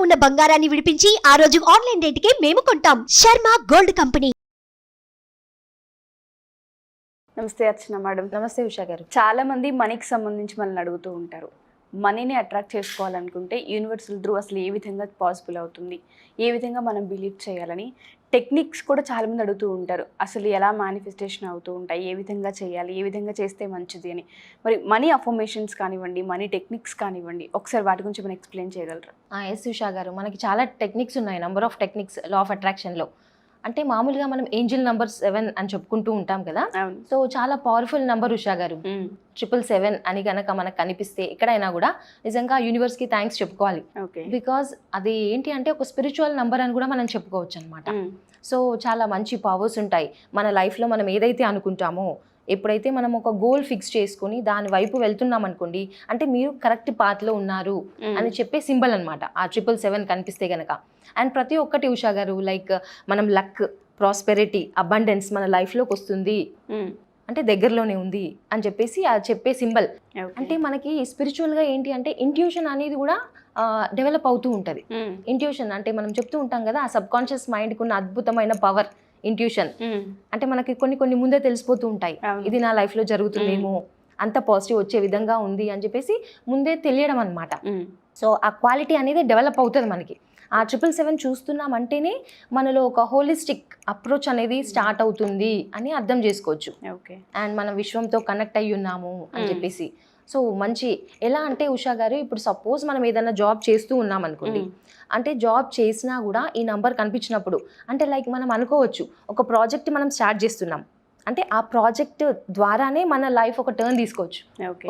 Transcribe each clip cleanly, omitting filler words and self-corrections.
ఉన్న బంగారాన్ని విడిపించి ఆ రోజు ఆన్లైన్ రేటుకే మేము కొంటాం. Sharma gold company. నమస్తే అర్చన మేడం. నమస్తే ఉషా గారు. చాలా మంది మనీకి సంబంధించి మనల్ని అడుగుతూ ఉంటారు. మనీని అట్రాక్ట్ చేసుకోవాలనుకుంటే యూనివర్సల్ త్రూ అసలు ఏ విధంగా పాసిబుల్ అవుతుంది, ఏ విధంగా మనం బిలీవ్ చేయాలని టెక్నిక్స్ కూడా చాలామంది అడుగుతూ ఉంటారు. అసలు ఎలా మేనిఫెస్టేషన్ అవుతూ ఉంటాయి, ఏ విధంగా చేయాలి, ఏ విధంగా చేస్తే మంచిది అని. మరి మనీ అఫర్మేషన్స్ కానివ్వండి, మనీ టెక్నిక్స్ కానివ్వండి, ఒకసారి వాటి గురించి మనం ఎక్స్ప్లెయిన్ చేయగలరా? ఎస్ ఉషా గారు, మనకి చాలా టెక్నిక్స్ ఉన్నాయి, number of techniques law of అట్రాక్షన్లో. అంటే మామూలుగా మనం ఏంజిల్ నంబర్ 7 అని చెప్పుకుంటూ ఉంటాం కదా. సో చాలా పవర్ఫుల్ నంబర్ ఉషా గారు. 777 అని కనుక మనకు కనిపిస్తే ఎక్కడైనా కూడా నిజంగా యూనివర్స్కి థ్యాంక్స్ చెప్పుకోవాలి. బికాజ్ అది ఏంటి అంటే ఒక స్పిరిచువల్ నంబర్ అని కూడా మనం చెప్పుకోవచ్చు అనమాట. సో చాలా మంచి పవర్స్ ఉంటాయి మన లైఫ్లో. మనం ఏదైతే అనుకుంటామో, ఎప్పుడైతే మనం ఒక గోల్ ఫిక్స్ చేసుకుని దాని వైపు వెళ్తున్నాం అనుకోండి, అంటే మీరు కరెక్ట్ పాత్లో ఉన్నారు అని చెప్పే సింబల్ అనమాట ఆ 777 కనిపిస్తే గనక. అండ్ ప్రతి ఒక్కటి ఉషా గారు, లైక్ మనం లక్, ప్రాస్పెరిటీ, అబండెన్స్ మన లైఫ్లోకి వస్తుంది అంటే దగ్గరలోనే ఉంది అని చెప్పేసి అది చెప్పే సింబల్. అంటే మనకి స్పిరిచువల్గా ఏంటి అంటే ఇంట్యూషన్ అనేది కూడా డెవలప్ అవుతూ ఉంటుంది. ఇంట్యూషన్ అంటే మనం చెప్తూ ఉంటాం కదా, ఆ సబ్ కాన్షియస్ మైండ్కి ఉన్న అద్భుతమైన పవర్ ఇంట్యూషన్. అంటే మనకి కొన్ని ముందే తెలిసిపోతూ ఉంటాయి, ఇది నా లైఫ్లో జరుగుతుందేమో, అంత పాజిటివ్ వచ్చే విధంగా ఉంది అని చెప్పేసి ముందే తెలియడం అనమాట. సో ఆ క్వాలిటీ అనేది డెవలప్ అవుతుంది మనకి. ఆ 777 చూస్తున్నామంటేనే మనలో ఒక హోలిస్టిక్ అప్రోచ్ అనేది స్టార్ట్ అవుతుంది అని అర్థం చేసుకోవచ్చు. అండ్ మనం విశ్వంతో కనెక్ట్ అయ్యి ఉన్నాము అని చెప్పేసి. సో మంచి ఎలా అంటే ఉషా గారు, ఇప్పుడు సపోజ్ మనం ఏదైనా జాబ్ చేస్తూ ఉన్నాం అనుకోండి, అంటే జాబ్ చేసినా కూడా ఈ నంబర్ కనిపించినప్పుడు, అంటే లైక్ మనం అనుకోవచ్చు ఒక ప్రాజెక్ట్ మనం స్టార్ట్ చేస్తున్నాం అంటే ఆ ప్రాజెక్ట్ ద్వారానే మన లైఫ్ ఒక టర్న్ తీసుకోవచ్చు,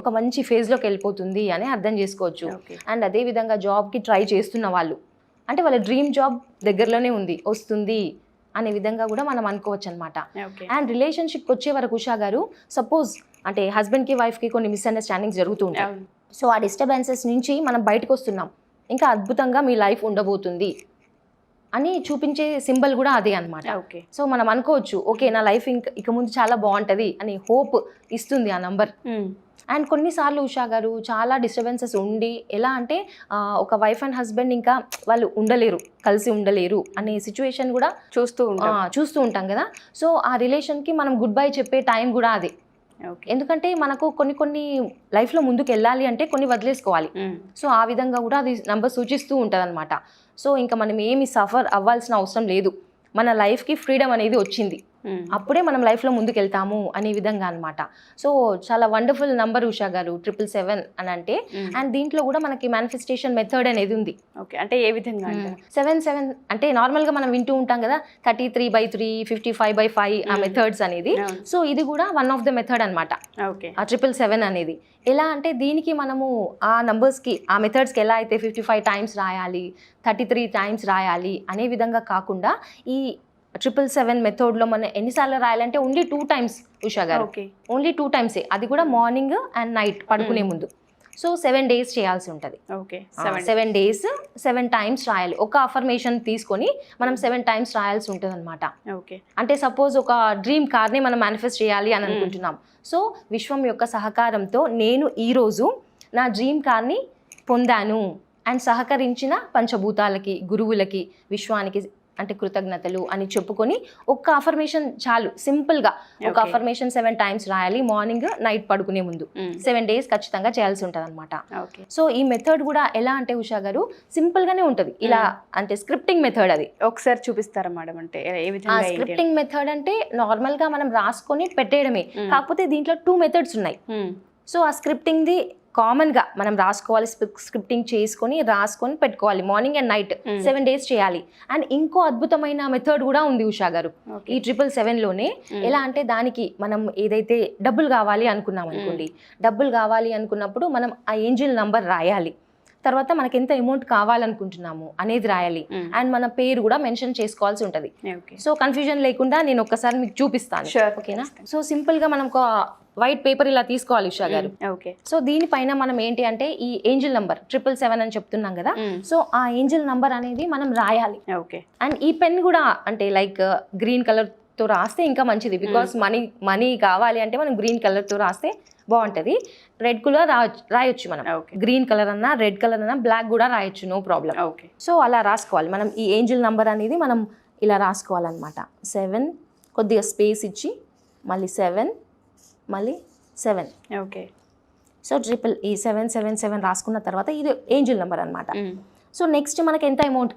ఒక మంచి ఫేజ్లోకి వెళ్ళిపోతుంది అని అర్థం చేసుకోవచ్చు. అండ్ అదేవిధంగా జాబ్కి ట్రై చేస్తున్న వాళ్ళు, అంటే వాళ్ళ డ్రీమ్ జాబ్ దగ్గరలోనే ఉంది, వస్తుంది అనే విధంగా కూడా మనం అనుకోవచ్చు అనమాట. అండ్ రిలేషన్షిప్కి వచ్చే వరకు ఉషా గారు, సపోజ్ అంటే హస్బెండ్కి వైఫ్కి కొన్ని మిస్అండర్స్టాండింగ్స్ జరుగుతూ ఉంటాయి. సో ఆ డిస్టర్బెన్సెస్ నుంచి మనం బయటకు వస్తున్నాం, ఇంకా అద్భుతంగా మీ లైఫ్ ఉండబోతుంది అని చూపించే సింబల్ కూడా అదే అనమాట. సో మనం అనుకోవచ్చు, ఓకే నా లైఫ్ ఇక ముందు చాలా బాగుంటుంది అని హోప్ ఇస్తుంది ఆ నంబర్. అండ్ కొన్నిసార్లు ఉషా గారు చాలా డిస్టర్బెన్సెస్ ఉండి, ఎలా అంటే ఒక వైఫ్ అండ్ హస్బెండ్ ఇంకా వాళ్ళు ఉండలేరు, కలిసి ఉండలేరు అనే సిచ్యువేషన్ కూడా చూస్తూ ఉంటాం కదా. సో ఆ రిలేషన్కి మనం గుడ్ బై చెప్పే టైం కూడా అదే. ఎందుకంటే మనకు కొన్ని లైఫ్లో ముందుకు వెళ్ళాలి అంటే కొన్ని వదిలేసుకోవాలి. సో ఆ విధంగా కూడా అది నంబర్ సూచిస్తూ ఉంటుంది అనమాట. సో ఇంకా మనం ఏమి సఫర్ అవ్వాల్సిన అవసరం లేదు, మన లైఫ్కి ఫ్రీడమ్ అనేది వచ్చింది, అప్పుడే మనం లైఫ్లో ముందుకు వెళ్తాము అనే విధంగా అనమాట. సో చాలా వండర్ఫుల్ నంబర్ ఉషా గారు 777 అని అంటే. అండ్ దీంట్లో కూడా మనకి మేనిఫెస్టేషన్ మెథడ్ అనేది ఉంది. అంటే ఏ విధంగా? 77 అంటే నార్మల్గా మనం వింటూ ఉంటాం కదా, 33/3, 55/5 ఆ మెథడ్స్ అనేది. సో ఇది కూడా వన్ ఆఫ్ ద మెథడ్ అనమాట ఆ 777 అనేది. ఎలా అంటే దీనికి మనము ఆ నంబర్స్కి, ఆ మెథడ్స్కి ఎలా అయితే 55 టైమ్స్ రాయాలి, 33 టైమ్స్ రాయాలి అనే విధంగా కాకుండా, ఈ 777 మెథడ్లో మనం ఎన్నిసార్లు రాయాలంటే ఓన్లీ 2 టైమ్స్ ఉషా గారు, ఓన్లీ 2 టైమ్సే, అది కూడా మార్నింగ్ అండ్ నైట్ పడుకునే ముందు. సో 7 డేస్ చేయాల్సి ఉంటుంది. 7 డేస్ 7 టైమ్స్ రాయాలి. ఒక అఫర్మేషన్ తీసుకొని మనం 7 టైమ్స్ రాయాల్సి ఉంటుంది అనమాట. అంటే సపోజ్ ఒక డ్రీమ్ కార్ని మనం మేనిఫెస్ట్ చేయాలి అని అనుకుంటున్నాం. సో విశ్వం యొక్క సహకారంతో నేను ఈరోజు నా డ్రీమ్ కార్ని పొందాను అండ్ సహకరించిన పంచభూతాలకి, గురువులకి, విశ్వానికి అంటే కృతజ్ఞతలు అని చెప్పుకొని ఒక్క అఫర్మేషన్ చాలు, సింపుల్గా ఒక అఫర్మేషన్ 7 టైమ్స్ రాయాలి, మార్నింగ్ నైట్ పడుకునే ముందు. 7 డేస్ ఖచ్చితంగా చేయాల్సి ఉంటుంది అనమాట. సో ఈ మెథడ్ కూడా ఎలా అంటే ఉషా గారు సింపుల్గానే ఉంటుంది, ఇలా అంటే స్క్రిప్టింగ్ మెథడ్. అది ఒకసారి చూపిస్తారా మేడం? అంటే స్క్రిప్టింగ్ మెథడ్ అంటే నార్మల్గా మనం రాసుకొని పెట్టేయడమే, కాకపోతే దీంట్లో 2 మెథడ్స్ ఉన్నాయి. సో ఆ స్క్రిప్టింగ్ది కామన్గా మనం రాసుకోవాలి, స్క్రిప్టింగ్ చేసుకొని రాసుకొని పెట్టుకోవాలి, మార్నింగ్ అండ్ నైట్ 7 డేస్ చేయాలి. అండ్ ఇంకో అద్భుతమైన మెథడ్ కూడా ఉంది ఉషా గారు ఈ 777లోనే. ఎలా అంటే దానికి మనం ఏదైతే డబ్బులు కావాలి అనుకున్నాం అనుకోండి, డబ్బులు కావాలి అనుకున్నప్పుడు మనం ఆ ఏంజిల్ నంబర్ రాయాలి, తర్వాత మనకి ఎంత అమౌంట్ కావాలనుకుంటున్నాము అనేది రాయాలి, అండ్ మన పేరు కూడా మెన్షన్ చేసుకోవాల్సి ఉంటుంది. సో కన్ఫ్యూజన్ లేకుండా నేను ఒక్కసారి మీకు చూపిస్తాను, ఓకేనా? సో సింపుల్గా మనం ఒక వైట్ పేపర్ ఇలా తీసుకోవాలి ఉషా గారు. సో దీనిపైన మనం ఏంటి అంటే ఈ ఏంజిల్ నంబర్ 777 అని చెప్తున్నాం కదా, సో ఆ ఏంజిల్ నంబర్ అనేది మనం రాయాలి. అండ్ ఈ పెన్ కూడా అంటే లైక్ గ్రీన్ కలర్ తో రాస్తే ఇంకా మంచిది, బికాస్ మనీ కావాలి అంటే మనం గ్రీన్ కలర్ తో రాస్తే బాగుంటుంది. రెడ్ కలర్ రాయొచ్చు మనం, గ్రీన్ కలర్ అన్నా రెడ్ కలర్ అన్నా బ్లాక్ కూడా రాయొచ్చు, నో ప్రాబ్లం. ఓకే, సో అలా రాసుకోవాలి మనం. ఈ ఏంజిల్ నంబర్ అనేది మనం ఇలా రాసుకోవాలన్నమాట. 7 కొద్దిగా స్పేస్ ఇచ్చి మళ్ళీ 7 మళ్ళీ 7. ఓకే, సో ట్రిపుల్ ఈ 777 రాసుకున్న తర్వాత ఇది ఏంజిల్ నెంబర్ అనమాట. సో నెక్స్ట్ మనకి ఎంత అమౌంట్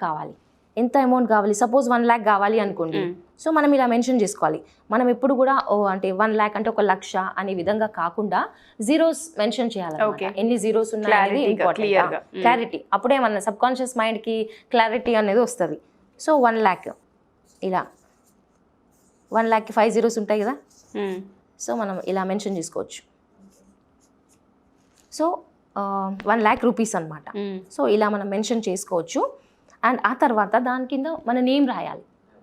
కావాలి, సపోజ్ 1 lakh కావాలి అనుకోండి. సో మనం ఇలా మెన్షన్ చేసుకోవాలి. మనం ఎప్పుడు కూడా అంటే 1 lakh అంటే 1 లక్ష అనే విధంగా కాకుండా జీరోస్ మెన్షన్ చేయాలి. ఎన్ని జీరోస్ ఉన్నాయి క్లారిటీ, అప్పుడే మన సబ్ కాన్షియస్ మైండ్కి క్లారిటీ అనేది వస్తుంది. సో 1 lakh ఇలా 1 lakhకి 5 zeros ఉంటాయి కదా. సో మనం ఇలా మెన్షన్ చేసుకోవచ్చు. సో 1 lakh rupees అనమాట. సో ఇలా మనం మెన్షన్ చేసుకోవచ్చు. అండ్ ఆ తర్వాత దాని కింద మన నేమ్ రాయాలి,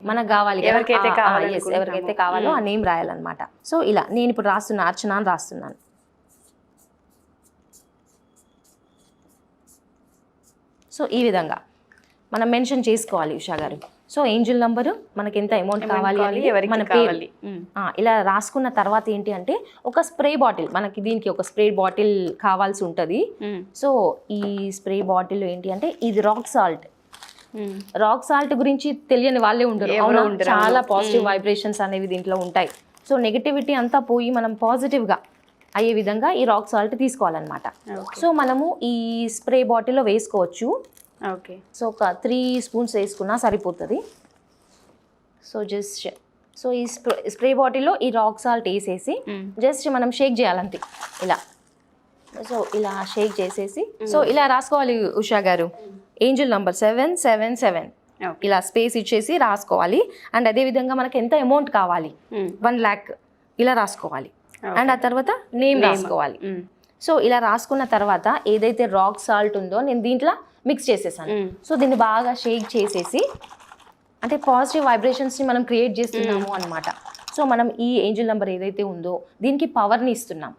మనకు కావాలి ఎవరికైతే కావాలో ఆ నేమ్ రాయాలన్నమాట. సో ఇలా నేను ఇప్పుడు అర్చన అని రాస్తున్నాను. సో ఈ విధంగా మనం మెన్షన్ చేసుకోవాలి ఉషా గారు. సో ఏంజిల్ నంబరు, మనకి ఎంత అమౌంట్ కావాలి, మన పేరు ఇలా రాసుకున్న తర్వాత ఏంటి అంటే ఒక స్ప్రే బాటిల్, మనకి దీనికి ఒక స్ప్రే బాటిల్ కావాల్సి ఉంటుంది. సో ఈ స్ప్రే బాటిల్ ఏంటి అంటే ఇది రాక్ సాల్ట్ గురించి తెలియని వాళ్ళే ఉంటారు. చాలా పాజిటివ్ వైబ్రేషన్స్ అనేవి దీంట్లో ఉంటాయి. సో నెగిటివిటీ అంతా పోయి మనం పాజిటివ్గా అయ్యే విధంగా ఈ రాక్ సాల్ట్ తీసుకోవాలన్నమాట. సో మనము ఈ స్ప్రే బాటిల్లో వేసుకోవచ్చు. ఓకే, సో ఒక 3 spoons వేసుకున్నా సరిపోతుంది. సో ఈ స్ప్రే బాటిల్లో ఈ రాక్ సాల్ట్ వేసేసి జస్ట్ మనం షేక్ చేయాలంతే ఇలా. సో ఇలా షేక్ చేసేసి సో ఇలా రాసుకోవాలి ఉషా గారు. ఏంజిల్ నంబర్ 777 ఇలా స్పేస్ ఇచ్చేసి రాసుకోవాలి. అండ్ అదేవిధంగా మనకి ఎంత అమౌంట్ కావాలి 1 lakh ఇలా రాసుకోవాలి. అండ్ ఆ తర్వాత నేమ్ రాసుకోవాలి. సో ఇలా రాసుకున్న తర్వాత ఏదైతే రాక్ సాల్ట్ ఉందో నేను దీంట్లో మిక్స్ చేసేసాను. సో దీన్ని బాగా షేక్ చేసేసి అంటే పాజిటివ్ వైబ్రేషన్స్ని మనం క్రియేట్ చేస్తున్నాము అనమాట. సో మనం ఈ ఏంజిల్ నెంబర్ ఏదైతే ఉందో దీనికి పవర్ని ఇస్తున్నాం.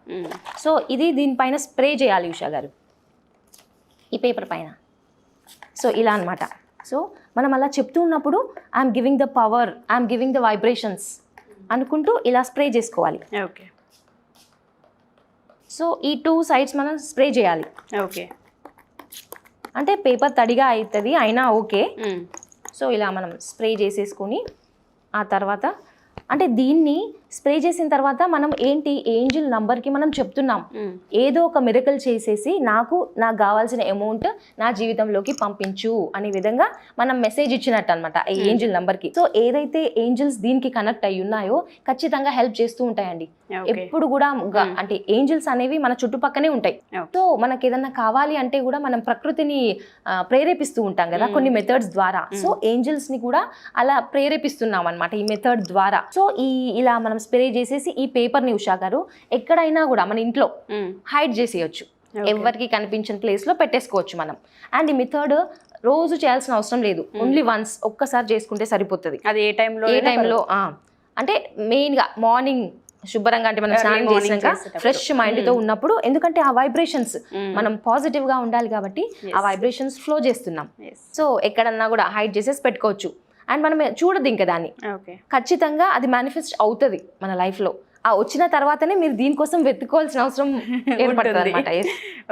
సో ఇది దీనిపైన స్ప్రే చేయాలి ఉషా గారు, ఈ పేపర్ పైన. సో ఇలా అనమాట. సో మనం అలా చెప్తూ ఉన్నప్పుడు I'm giving the power, I'm giving the vibrations అనుకుంటూ ఇలా స్ప్రే చేసుకోవాలి. ఓకే, సో ఈ 2 sides మనం స్ప్రే చేయాలి. ఓకే, అంటే పేపర్ తడిగా అవుతుంది అయినా ఓకే. సో ఇలా మనం స్ప్రే చేసేసుకొని ఆ తర్వాత అంటే దీన్ని స్ప్రే చేసిన తర్వాత మనం ఏంటి ఏంజిల్ నంబర్కి మనం చెప్తున్నాం ఏదో ఒక మిరకల్ చేసేసి నాకు కావాల్సిన అమౌంట్ నా జీవితంలోకి పంపించు అనే విధంగా మనం మెసేజ్ ఇచ్చినట్టు అనమాట ఈ ఏంజిల్ నంబర్కి. సో ఏదైతే ఏంజిల్స్ దీనికి కనెక్ట్ అయ్యి ఉన్నాయో ఖచ్చితంగా హెల్ప్ చేస్తూ ఉంటాయండి ఎప్పుడు కూడా. అంటే ఏంజిల్స్ అనేవి మన చుట్టుపక్కనే ఉంటాయి. సో మనకి ఏదన్నా కావాలి అంటే కూడా మనం ప్రకృతిని ప్రేరేపిస్తూ ఉంటాం కదా కొన్ని మెథడ్స్ ద్వారా. సో ఏంజిల్స్ ని కూడా అలా ప్రేరేపిస్తున్నాం అనమాట ఈ మెథడ్ ద్వారా. సో ఇలా మనం స్ప్రే చేసేసి ఈ పేపర్ ని ఉషా గారు ఎక్కడైనా కూడా మన ఇంట్లో హైడ్ చేసేయచ్చు, ఎవరికి కనిపించిన ప్లేస్ లో పెట్టేసుకోవచ్చు మనం. అండ్ ఈ మెథడ్ రోజు చేయాల్సిన అవసరం లేదు, ఓన్లీ వన్స్ ఒక్కసారి చేసుకుంటే సరిపోతుంది. అది ఏ టైంలో అంటే మెయిన్ గా మార్నింగ్ శుభ్రంగా అంటే మనం స్నానం చేసినాక ఫ్రెష్ మైండ్ తో ఉన్నప్పుడు, ఎందుకంటే ఆ వైబ్రేషన్స్ మనం పాజిటివ్ గా ఉండాలి కాబట్టి ఆ వైబ్రేషన్స్ ఫ్లో చేస్తున్నాం. సో ఎక్కడన్నా కూడా హైడ్ చేసేసి పెట్టుకోవచ్చు. అండ్ మనం చూడదు ఇంకా దాన్ని, ఖచ్చితంగా అది మేనిఫెస్ట్ అవుతుంది మన లైఫ్లో. ఆ వచ్చిన తర్వాతనే మీరు దీనికోసం వెతుక్కోవాల్సిన అవసరం ఏర్పడుతుంది అనమాట.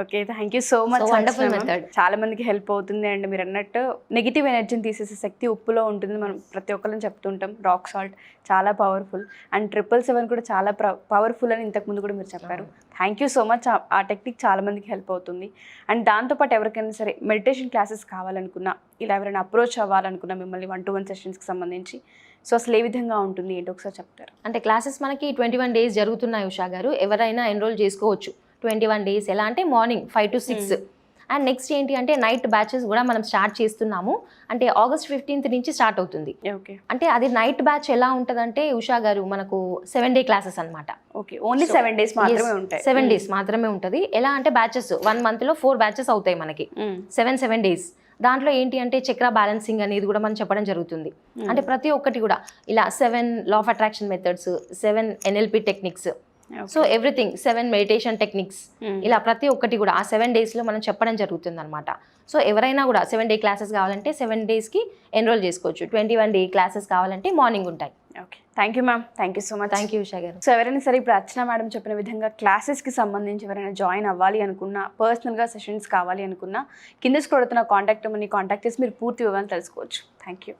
Okay, thank you so much. Wonderful method, చాలా మందికి హెల్ప్ అవుతుంది. అండ్ మీరు అన్నట్టు నెగిటివ్ ఎనర్జీని తీసేసే శక్తి ఉప్పులో ఉంటుంది, మనం ప్రతి ఒక్కరిని చెప్తుంటాం. రాక్ సాల్ట్ చాలా పవర్ఫుల్ అండ్ 777 కూడా చాలా పవర్ఫుల్ అని ఇంతకుముందు కూడా మీరు చెప్పారు. Thank you so much. ఆ టెక్నిక్ చాలా మందికి హెల్ప్ అవుతుంది. అండ్ దాంతోపాటు ఎవరికైనా సరే మెడిటేషన్ క్లాసెస్ కావాలనుకున్నా, ఇలా ఎవరైనా అప్రోచ్ అవ్వాలనుకున్నా మిమ్మల్ని 1-to-1 సెషన్స్కి సంబంధించి, సో అసలు ఏ విధంగా ఉంటుంది ఏంటో ఒకసారి చెప్తారు? అంటే క్లాసెస్ మనకి 21 days జరుగుతున్నాయి ఉషా గారు, ఎవరైనా ఎన్రోల్ చేసుకోవచ్చు 21 days. ఎలా అంటే మార్నింగ్ 5 to 6. అండ్ నెక్స్ట్ ఏంటి అంటే నైట్ బ్యాచెస్ కూడా మనం స్టార్ట్ చేస్తున్నాము. అంటే August 15th నుంచి స్టార్ట్ అవుతుంది. ఓకే, అంటే అది నైట్ బ్యాచ్ ఎలా ఉంటుందంటే ఉషా గారు మనకు 7-day క్లాసెస్ అనమాట. ఓకే, ఓన్లీ 7 days మాత్రమే ఉంటాయి. 7 days మాత్రమే ఉంటుంది. ఎలా అంటే బ్యాచెస్ 1 monthలో 4 batches అవుతాయి మనకి, 7 days. దాంట్లో ఏంటి అంటే చక్ర బ్యాలెన్సింగ్ అనేది కూడా మనం చెప్పడం జరుగుతుంది. అంటే ప్రతి ఒక్కటి కూడా ఇలా 7 law of attraction methods, 7 NLP techniques, so everything 7 meditation techniques, ఇలా ప్రతి ఒక్కటి కూడా ఆ 7 daysలో మనం చెప్పడం జరుగుతుంది అనమాట. సో ఎవరైనా కూడా 7-day క్లాసెస్ కావాలంటే 7 daysకి ఎన్రోల్ చేసుకోవచ్చు. 21-day క్లాసెస్ కావాలంటే మార్నింగ్ ఉంటాయి. Okay, thank you ma'am, thank you so much. Thank you Usha గారు. సో ఎవరైనా సరే ఇప్పుడు అర్చన మేడం చెప్పిన విధంగా క్లాసెస్కి సంబంధించి ఎవరైనా జాయిన్ అవ్వాలి అనుకున్నా, పర్సనల్గా సెషన్స్ కావాలి అనుకున్నా, కింద స్క్రోల్ అవుతున్న కాంటాక్ట్ నెంబర్ని కాంటాక్ట్ చేసి మీరు పూర్తి వివరాలు తెలుసుకోవచ్చు. Thank you.